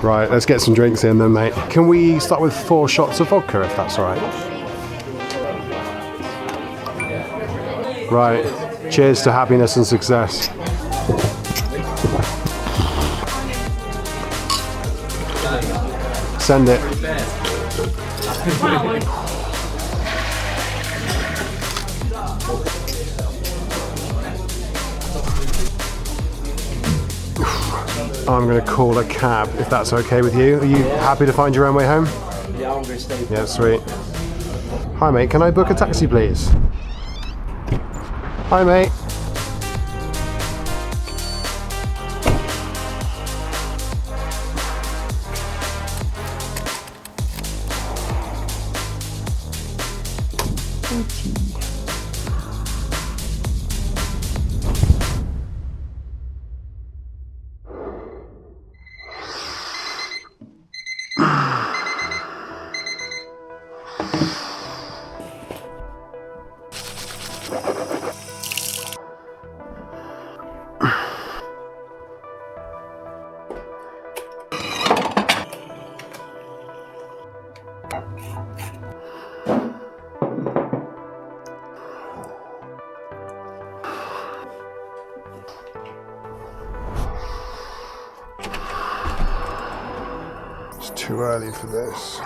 Right, let's get some drinks in then, mate. Can we start with 4 shots of vodka, if that's all right? Right, cheers to happiness and success. Send it. I'm going to call a cab if that's okay with you. Are you happy to find your own way home? Yeah, I'm going to stay. Yeah, sweet. Hi mate, can I book a taxi please? Hi mate. It's too early for this.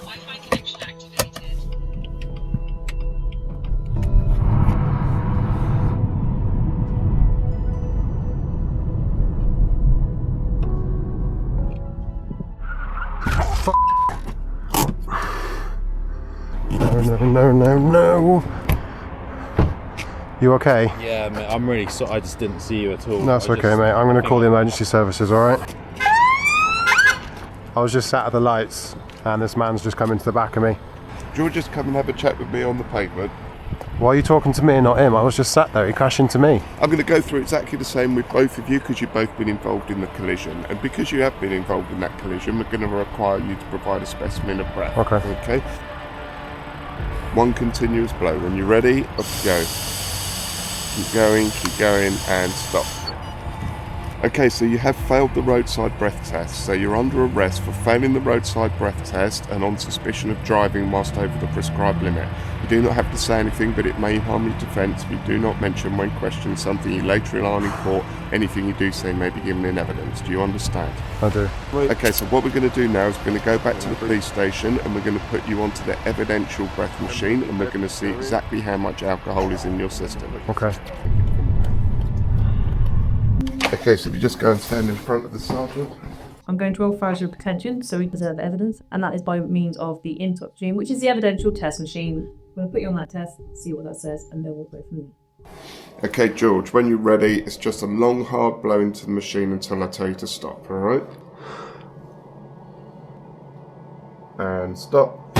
Wi-Fi connection activated. No. You okay? Yeah, mate, I'm really sorry. I just didn't see you at all. That's okay, mate. I'm going to call the emergency services, alright? I was just sat at the lights and this man's just come into the back of me. George, just come and have a chat with me on the pavement. Why are you talking to me and not him? I was just sat there. He crashed into me. I'm going to go through exactly the same with both of you because you've both been involved in the collision. And because you have been involved in that collision, we're going to require you to provide a specimen of breath. Okay. One continuous blow. When you're ready, off you go. Keep going, and stop. Okay, so you have failed the roadside breath test. So you're under arrest for failing the roadside breath test and on suspicion of driving whilst over the prescribed limit. You do not have to say anything, but it may harm your defence if you do not mention when questioned something you later rely on in court. Anything you do say may be given in evidence. Do you understand? I do. Okay, so what we're going to do now is we're going to go back to the police station and we're going to put you onto the evidential breath machine and we're going to see exactly how much alcohol is in your system. Okay. Okay, so if you just go and stand in front of the sergeant. I'm going to roll for your pretension so we preserve evidence, and that is by means of the intox machine, which is the evidential test machine. I'm going to put you on that test, see what that says, and then we'll go from there. Okay, George, when you're ready, it's just a long, hard blow into the machine until I tell you to stop, alright? And stop.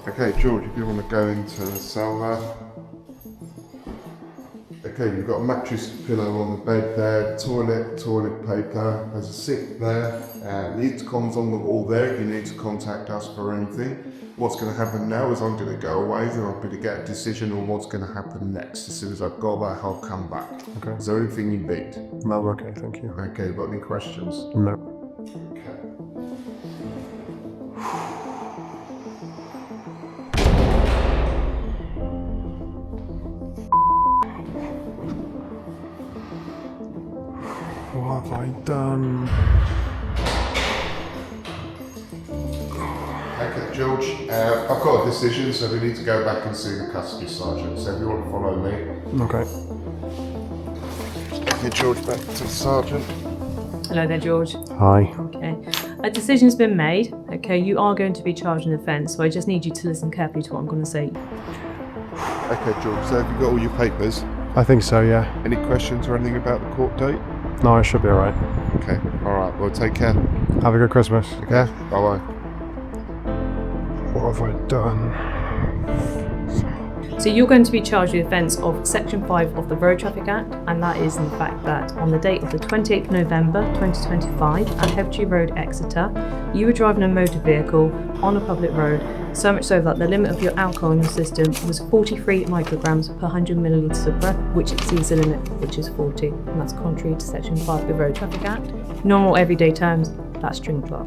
Okay, George, if you want to go into the cell there. Okay, you've got a mattress pillow on the bed there, toilet paper, there's a sink there, the intercom's on the wall there if you need to contact us for anything. What's going to happen now is I'm going to go away and I'm going to get a decision on what's going to happen next. As soon as I've got that, I'll come back. Okay. Is there anything you need? No, okay, thank you. Okay, got any questions? No. Okay. What have I done? Okay, George, I've got a decision, so we need to go back and see the custody sergeant. So if you want to follow me. Okay. Okay, George, back to the sergeant. Hello there, George. Hi. Okay. A decision's been made. Okay, you are going to be charged in offence, so I just need you to listen carefully to what I'm going to say. Okay, George, so have you got all your papers? I think so, yeah. Any questions or anything about the court date? No, I should be alright. Okay, alright, well take care. Have a good Christmas. Okay, bye-bye. What have I done? So you're going to be charged with the offence of Section 5 of the Road Traffic Act, and that is in fact that on the date of the 28th November 2025 at Heavitree Road, Exeter, you were driving a motor vehicle on a public road So much so that the limit of your alcohol in your system was 43 micrograms per 100 millilitres of breath, which exceeds the limit, which is 40, and that's contrary to Section 5 of the Road Traffic Act. Normal everyday terms, that's drink class.